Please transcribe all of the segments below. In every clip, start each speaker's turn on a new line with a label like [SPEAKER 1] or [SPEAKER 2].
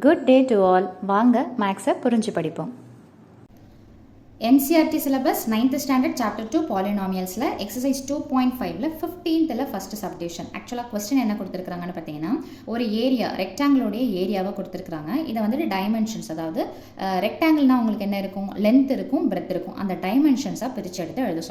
[SPEAKER 1] Good day to all. வாங்க மேக்ஸை புரிஞ்சு படிப்போம்.
[SPEAKER 2] NCERT syllabus 9th standard chapter 2 polynomialsல exercise 2.5ல 15thல first subdivision. ஆக்சுவலாக கொஸ்டின் என்ன கொடுத்துருக்காங்கன்னு பார்த்தீங்கன்னா, ஒரு ஏரியா ரெக்டாங்கிளோடைய ஏரியாவை கொடுத்துருக்காங்க. இதை வந்துட்டு டைமென்ஷன்ஸ், அதாவது ரெக்டாங்கிள்னா உங்களுக்கு என்ன இருக்கும், லென்த் இருக்கும், பிரெத் இருக்கும், அந்த டைமென்ஷன்ஸாக பிரித்து எடுத்து எழுத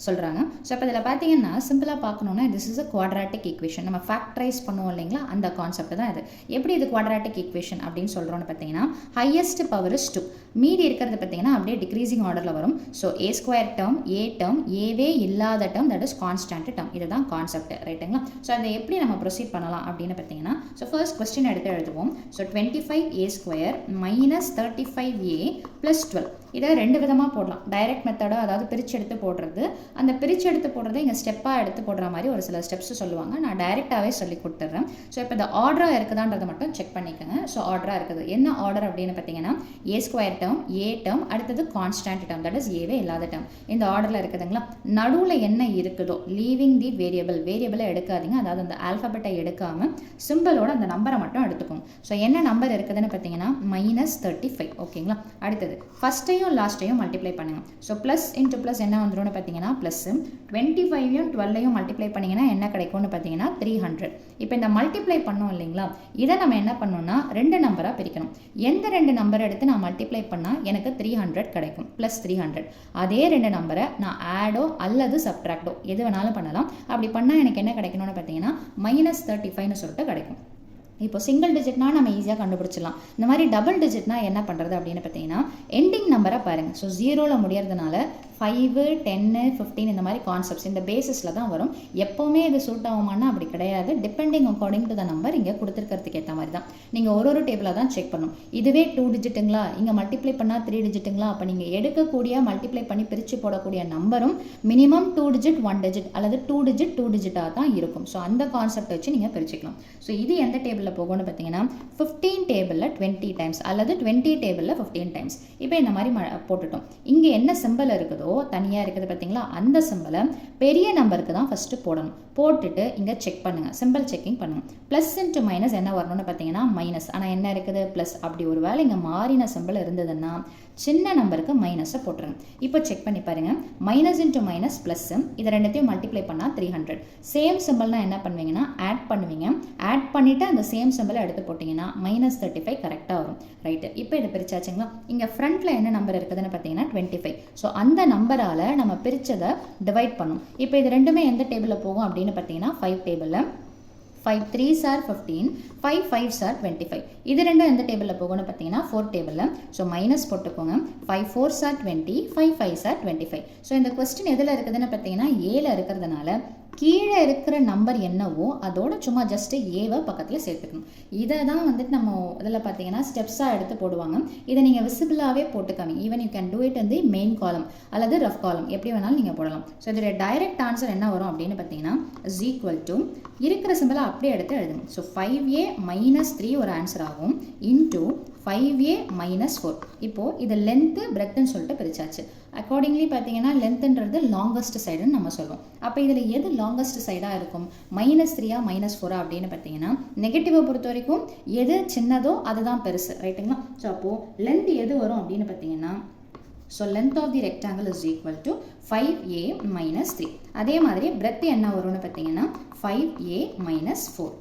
[SPEAKER 2] சொல்கிறாங்க. ஸோ இப்போ இதில் பார்த்தீங்கன்னா சிம்பிளாக பார்க்கணுன்னா this is a quadratic equation. நம்ம ஃபேக்டரைஸ் பண்ணுவோம் இல்லைங்களா, அந்த கான்செப்ட் தான் இது. எப்படி இது குவாட்ராட்டிக் ஈக்குவேஷன் அப்படின்னு சொல்கிறோன்னு பார்த்தீங்கன்னா, ஹையஸ்ட் பவர் இஸ் 2, மீதி இருக்கிறது பார்த்தீங்கன்னா அப்படியே டிக்ரீசிங் ஆர்டரில் வரும். ஸோ ஏ ஸ்கொயர் டேர்ம், ஏ டேர்ம், ஏவே இல்லாத term, that is constant term. இதுதான் கான்செப்ட், ரைட்டுங்களா? ஸோ அதை எப்படி நம்ம ப்ரொசீட் பண்ணலாம் அப்படின்னு பார்த்தீங்கன்னா, ஸோ ஃபர்ஸ்ட் கொஸ்டின் எடுத்து எழுதுவோம். So 25a square minus 35a plus 12. இதை ரெண்டு விதமாக போடலாம். டைரக்ட் மெத்தடோ, அதாவது பிரித்து எடுத்து போடுறது. அந்த பிரித்து எடுத்து போடுறதை இங்கே ஸ்டெப்பாக எடுத்து போடுற மாதிரி ஒரு சில ஸ்டெப்ஸ் சொல்லுவாங்க. நான் டைரெக்டாகவே சொல்லி கொடுத்துட்றேன். ஸோ இப்போ இந்த ஆர்டராக இருக்குதான்றதை மட்டும் செக் பண்ணிக்கோங்க. ஸோ ஆர்டராக இருக்குது. என்ன ஆர்டர் அப்படின்னு பார்த்தீங்கன்னா, ஏ ஸ்கொயர் டேர்ம், ஏ டேர்ம், அடுத்தது கான்ஸ்டன்ட் டேர்ம், தட் இஸ் ஏவே இல்லாத டேர்ம். இந்த ஆர்டரில் இருக்குதுங்களா? நடுவில் என்ன இருக்குதோ, லீவிங் தி வேரியபிளை எடுக்காதீங்க. அதாவது அந்த ஆல்ஃபபெட்டை எடுக்காமல் சிம்பிளோட அந்த நம்பரை மட்டும் எடுத்துக்கோங்க. ஸோ என்ன நம்பர் இருக்குதுன்னு பார்த்தீங்கன்னா -35. ஓகேங்களா? அடுத்தது ஃபஸ்ட்டையும் லாஸ்ட்டையும் மல்டிப்ளை பண்ணுங்க. ஸோ ப்ளஸ் இன்ட்டு ப்ளஸ் என்ன வந்துடும் பார்த்தீங்கன்னா ப்ளஸ், 25யும் 12யும் மல்டிப்ளை பண்ணிங்கன்னா என்ன கிடைக்கும்னு பார்த்தீங்கன்னா 300. இப்போ இந்த மல்டிப்ளை பண்ணோம் இல்லைங்களா, இதை நம்ம என்ன பண்ணோம்னா ரெண்டு நம்பராக பிரிக்கணும். எந்த ரெண்டு நம்பரை எடுத்து நான் மல்டிப்ளை பண்ணால் எனக்கு 300 கிடைக்கும், ப்ளஸ் 300. அதே ரெண்டு நம்பரை நான் ஆடோ அல்லது சப்ட்ராக்டோ எது வேணாலும் பண்ணலாம். அப்படி பண்ணால் எனக்கு என்ன கிடைக்கணும்னு பார்த்தீங்கன்னா -35ன்னு சொல்லிட்டு கிடைக்கும். இப்போ சிங்கிள் டிஜிட்னா நம்ம ஈஸியாக கண்டுபிடிச்சிடலாம். இந்த மாதிரி டபுள் டிஜிட்னா என்ன பண்ணுறது அப்படின்னு பார்த்தீங்கன்னா, எண்டிங் நம்பரை பாருங்கள். ஸோ 0ல் முடியறதுனால 5, 10, 15 இந்த மாதிரி கான்செப்ட்ஸ் இந்த பேசிஸில் தான் வரும். எப்போவுமே இது சூட் ஆகுமானா அப்படி கிடையாது. Depending according to the number இங்கே கொடுத்துருக்கிறதுக்கு ஏற்ற மாதிரி தான் நீங்கள் ஒரு டேபிளாக தான் செக் பண்ணணும். இதுவே 2 டிஜிட்டுங்களா, இங்கே மல்டிப்ளை பண்ணால் 3 டிஜிட்டுங்களா, அப்போ நீங்கள் எடுக்கக்கூடிய மல்டிப்ளை பண்ணி பிரித்து போடக்கூடிய நம்பரும் மினிமம் 2 டிஜிட் 1 டிஜிட் அல்லது 2 டிஜிட்டாக தான் இருக்கும். ஸோ அந்த கான்செப்ட் வச்சு நீங்கள் பிரிச்சுக்கலாம். ஸோ இது எந்த டேபிளில் போகும்னு பார்த்தீங்கன்னா 15 டேபிளில் 20 டைம்ஸ் அல்லது 20 டேபிளில் 15 டைம்ஸ். இப்போ இந்த மாதிரி போட்டுட்டோம். இங்கே என்ன சிம்பிள் இருக்குதோ தனியாக இருக்குது பார்த்தீங்களா, அந்த சிம்பிளை பெரிய நம்பருக்கு தான் ஃபஸ்ட்டு போடணும். போட்டுட்டு இங்கே செக் பண்ணுங்கள், சிம்பிள் செக்கிங் பண்ணுங்கள். ப்ளஸ் இன்ட்டு மைனஸ் என்ன வரணும்னு பார்த்தீங்கன்னா மைனஸ், ஆனால் என்ன இருக்குது ப்ளஸ். அப்படி ஒரு வேளை இங்கே மாறின சிம்பிள் இருந்ததுன்னா சின்ன நம்பருக்கு மைனஸை போட்டுருங்க. இப்போ செக் பண்ணி பாருங்கள், மைனஸ் இன்ட்டு மைனஸ் ப்ளஸ், இதை ரெண்டுத்தையும் மல்டிப்ளை பண்ணால் 300. சேம் சிம்பிள்னா என்ன பண்ணுவீங்கன்னா ஆட் பண்ணுவீங்க. ஆட் பண்ணிவிட்டு அந்த சேம் சிம்பிளை எடுத்து போட்டிங்கன்னா -35 கரெக்டாக வரும். ரைட்டு, இப்போ இதை பிரிச்சாச்சுங்களா? இங்கே ஃப்ரண்ட்டில் என்ன நம்பர் இருக்குதுன்னு பார்த்தீங்கன்னா 25. ஸோ அந்த நம்பரால் நம்ம பிரித்ததை டிவைட் பண்ணும். இப்போ இது ரெண்டுமே எந்த டேபிளில் போகும் அப்படின்னு பார்த்தீங்கன்னா 5 டேபிளில். 5 3s are 15, 5 5s are 25. இது ரெண்டும் எந்த டேபிளில் போகும்னு பார்த்தீங்கன்னா 4 டேபிளில். ஸோ மைனஸ் போட்டுக்கோங்க. 5 4s are 20, 5 5s are 25. So இந்த கொஸ்டின் எதில் இருக்குதுன்னு பார்த்தீங்கன்னா ஏல இருக்கிறதுனால கீழே இருக்கிற நம்பர் என்னவோ அதோட சும்மா ஜஸ்ட்டு ஏவை பக்கத்தில் சேர்த்துக்கணும். இதை தான் வந்துட்டு நம்ம இதில் பார்த்தீங்கன்னா ஸ்டெப்ஸாக எடுத்து போடுவாங்க. இதை நீங்கள் விசிபிளாகவே போட்டுக்காமி. Even you can do it in the main column அல்லது ரஃப் காலம், எப்படி வேணாலும் நீங்கள் போடலாம். ஸோ இதோட டைரக்ட் ஆன்சர் என்ன வரும் அப்படின்னு பார்த்தீங்கன்னா இஸ் ஈக்குவல் டு இருக்கிற சிம்பிளை அப்படியே எடுத்து எழுதுங்க. ஸோ 5a - 3 ஒரு ஆன்சர் ஆகும், இன்டூ 5a - 4. இப்போது இது லென்த்து பிரெத்துன்னு சொல்லிட்டு பிரிச்சாச்சு. அக்கார்டிங்லி பார்த்தீங்கன்னா லென்த்துன்றது லாங்கஸ்ட் சைடுன்னு நம்ம சொல்லுவோம். அப்போ இதில் எது லாங்கஸ்ட் சைடாக இருக்கும், -3ஆ -4ஆ அப்படின்னு பார்த்தீங்கன்னா நெகட்டிவை பொறுத்த வரைக்கும் எது சின்னதோ அதுதான் பெருசு, ரைட்டுங்களா? ஸோ அப்போது லென்த் எது வரும் அப்படின்னு பார்த்தீங்கன்னா, so length of the rectangle is equal to 5a - 3. அதே மாதிரி பிரெத் என்ன வரும்னு பார்த்தீங்கன்னா 5a - 4.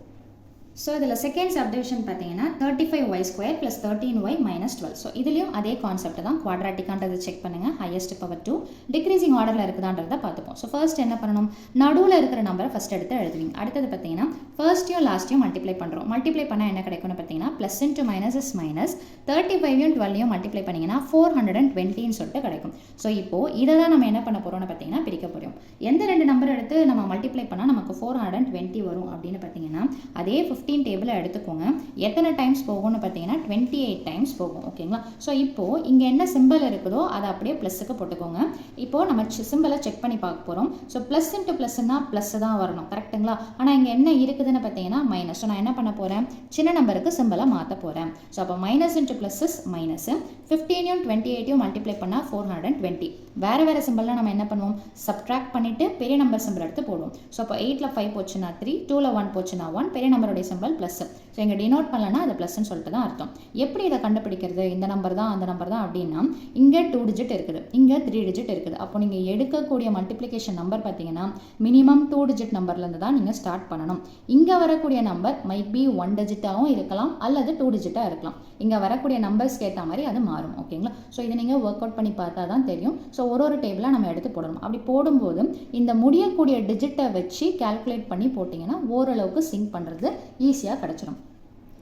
[SPEAKER 2] ஸோ இதில் செகண்ட் சப்டிவிஷன் பார்த்தீங்கன்னா 35y square plus 13y - 12. So இதுலேயும் அதே கான்செப்ட் தான். குவாட்ராட்டிக்கான்றது செக் பண்ணுங்கள். ஹையஸ்ட் பவர் 2 டிக்ரீசிங் ஆர்டரில் இருக்குதான்றதை பார்த்துப்போம். ஸோ ஃபர்ஸ்ட் என்ன பண்ணணும், நடுவில் இருக்கிற நம்பரை ஃபஸ்ட் எடுத்து எழுதுவீங்க. அடுத்தது பார்த்தீங்கன்னா ஃபர்ஸ்ட்டையும் லாஸ்ட்டையும் மல்டிப்ளை பண்ணுறோம். மல்டிப்ளை பண்ணால் என்ன கிடைக்கும்னு பார்த்தீங்கன்னா plus into minus is minus, 35யும் 12யும் மல்டிப்ளை பண்ணிங்கன்னா 420ன்னு சொல்லிட்டு கிடைக்கும். ஸோ இப்போது இதை தான் நம்ம என்ன பண்ண போகிறோம்னு பார்த்தீங்கன்னா பிரிக்க போகிறோம். எந்த ரெண்டு நம்பர் எடுத்து நம்ம மல்டிப்ளை பண்ணால் நமக்கு 420 வரும் அப்படின்னு பார்த்தீங்கன்னா அதே 15 டேபிளை எடுத்துக்கோங்க. எத்தனை டைம்ஸ் போகும்னு பார்த்தீங்கன்னா 28 டைம்ஸ் போகும். ஓகேங்களா? ஸோ இப்போது இங்கே என்ன சிம்பிள் இருக்குதோ அதை அப்படியே ப்ளஸுக்கு போட்டுக்கோங்க. இப்போது நம்ம சிம்பிளை செக் பண்ணி பார்க்க போகிறோம். ஸோ ப்ளஸ் இன்ட்டு ப்ளஸ்னா ப்ளஸ் தான் வரணும், கரெக்டுங்களா? ஆனால் இங்கே என்ன இருக்குதுன்னு பார்த்தீங்கன்னா மைனஸ். ஸோ நான் என்ன பண்ண போகிறேன், சின்ன நம்பருக்கு சிம்பிளை மாற்ற போகிறேன். ஸோ அப்போ minus into plus is minus, 15யும் 28யும் மல்டிப்ளை பண்ணால் 420. வேறு சிம்பிள்லாம் நம்ம என்ன பண்ணுவோம், சப்ட்ராக்ட் பண்ணிவிட்டு பெரிய நம்பர் சிம்பிள் எடுத்து போடுவோம். ஸோ அப்போ 8ல் 5 போச்சுன்னா 3, 2ல் 1 போச்சுன்னா 1, பெரிய நம்பருடைய சிம்பிள் ப்ளஸ். ஸோ இங்கே டினோட் பண்ணலன்னா அது ப்ளஸ்ன்னு சொல்லிட்டு தான் அர்த்தம். எப்படி இதை கண்டுபிடிக்கிறது, இந்த நம்பர் தான் அந்த நம்பர் தான் அப்படின்னா, இங்கே 2 டிஜிட் இருக்குது, இங்கே 3 டிஜிட் இருக்குது. அப்போ நீங்கள் எடுக்கக்கூடிய மல்டிப்ளிகேஷன் நம்பர் பார்த்தீங்கன்னா மினிமம் 2 டிஜிட் நம்பர்லேருந்து தான் நீங்கள் ஸ்டார்ட் பண்ணணும். இங்கே வரக்கூடிய நம்பர் மைட் பி 1 டிஜிட்டாகவும் இருக்கலாம் அல்லது 2 டிஜிட்டாக இருக்கலாம். இங்கே வரக்கூடிய நம்பர்ஸ்க்கு ஏற்ற மாதிரி அது மாறும். ஓகேங்களா? ஸோ இதை நீங்கள் ஒர்க் அவுட் பண்ணி பார்த்தா தான் தெரியும். ஸோ ஒரு டேபிளாக நம்ம எடுத்து போடணும். அப்படி போடும்போது இந்த முடியக்கூடிய டிஜிட்டை வச்சு கால்குலேட் பண்ணி போட்டிங்கன்னா ஓரளவுக்கு சிங்க் பண்ணுறது ஈஸியாக கிடச்சிடும்.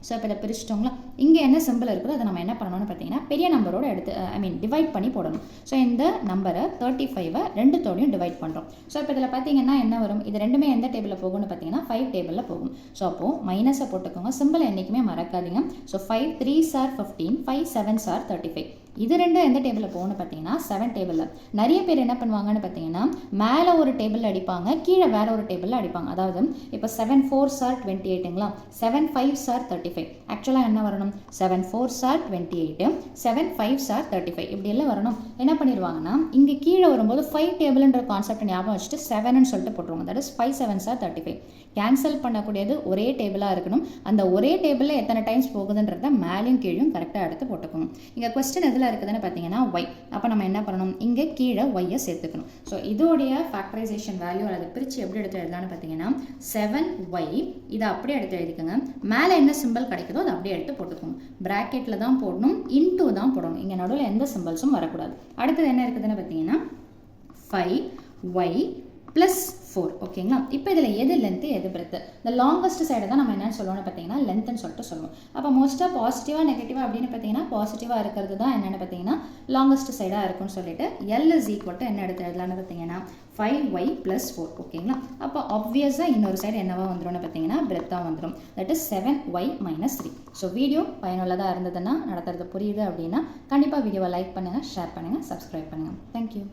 [SPEAKER 2] ஸோ இப்போ இதை பிரிச்சிட்டோங்களா? இங்கே என்ன சிம்பிள் இருக்குதோ அதை நம்ம என்ன பண்ணணும்னு பார்த்தீங்கன்னா பெரிய நம்பரோட எடுத்து டிவைட் பண்ணி போடணும். ஸோ இந்த நம்பரை 35 ரெண்டுத்தோடையும் டிவைட் பண்ணுறோம். ஸோ இப்போ இதில் பார்த்தீங்கன்னா என்ன வரும், இது ரெண்டுமே எந்த டேபிளில் போகும்னு பார்த்தீங்கன்னா 5 டேபிளில் போகும். ஸோ அப்போது மைனஸை போட்டுக்கோங்க, சிம்பிளை என்றைக்குமே மறக்காதீங்க. So 5 3s are 15, 5 7s are 35. இது ரெண்டும் எந்த டேபிளில் போகணும்னு பார்த்தீங்கன்னா 7 டேபிளில். நிறைய பேர் என்ன பண்ணுவாங்கன்னு பார்த்தீங்கன்னா மேலே ஒரு டேபிளில் அடிப்பாங்க, கீழே வேற ஒரு டேபிளில் அடிப்பாங்க. அதாவது இப்போ 7 4s are 28ங்களா, 7 5s are 35. ஆக்சுவலாக என்ன வரணும், 7 4s are 28, 7 5s are 35 இப்படி எல்லாம் வரணும். என்ன பண்ணிடுவாங்கன்னா இங்கே கீழே வரும்போது 5 டேபிள்ன்ற கான்செப்ட் ஞாபகம் வச்சுட்டு 7ன்னு சொல்லிட்டு போட்டுருவாங்க. That is 5 7s are 35. Cancel பண்ணக்கூடியது ஒரே டேபிளாக இருக்கணும். அந்த ஒரே டேபிளில் எத்தனை டைம்ஸ் போகுதுன்றத மேலேயும் கீழும் கரெக்டாக எடுத்து போட்டுக்கணும். இங்கே கொஸ்டின் எதில் இருக்குதுன்னு பார்த்தீங்கன்னா ஒய். அப்போ நம்ம என்ன பண்ணணும், இங்கே கீழே ஒய்யை சேர்த்துக்கணும். ஸோ இதோடைய ஃபேக்டரைசேஷன் வேல்யூ அதை பிரித்து எப்படி எடுத்து எழுதலாம்னு பார்த்தீங்கன்னா 7y இதை அப்படியே எடுத்து எழுதிக்கோங்க. மேலே என்ன சிம்பிள் கிடைக்குதோ அதை அப்படியே எடுத்து போட்டுக்கோங்க. ப்ராக்கெட்டில் தான் போடணும், இன்டூ தான் போடணும். இங்கே நடுவில் எந்த சிம்பிள்ஸும் வரக்கூடாது. அடுத்தது என்ன இருக்குதுன்னு பார்த்தீங்கன்னா 5y + 4. ஓகேங்களா? இப்போ இதில் எது லென்த்து எது பிரெத்து, இந்த லாங்கஸ்ட் சைடை தான் நம்ம என்னென்னு சொல்லுவோம்னு பார்த்தீங்கன்னா லென்த்துன்னு சொல்லிட்டு சொல்லுவோம். அப்போ மோஸ்ட்டாக பாசிட்டிவாக நெகட்டிவாக அப்படின்னு பார்த்தீங்கன்னா பாசிட்டிவாக இருக்கிறது தான் என்னென்னு பார்த்தீங்கன்னா லாங்கஸ்ட் சைடாக இருக்கும்னு சொல்லிட்டு L = என்ன எடுத்து எழுதலான்னு பார்த்தீங்கன்னா 5y + 4. ஓகேங்களா? அப்போ ஆப்வியஸாக இன்னொரு சைடு என்னவா வந்துடும்னு பார்த்தீங்கன்னா பிரெத்தாக வந்துடும். That is 7y - 3. So video பயனுள்ளதாக இருந்ததுன்னா, நடத்துறது புரியுது அப்படின்னா கண்டிப்பாக வீடியோவை லைக் பண்ணுங்கள், ஷேர் பண்ணுங்கள், சப்ஸ்கிரைப் பண்ணுங்கள். தேங்க்யூ.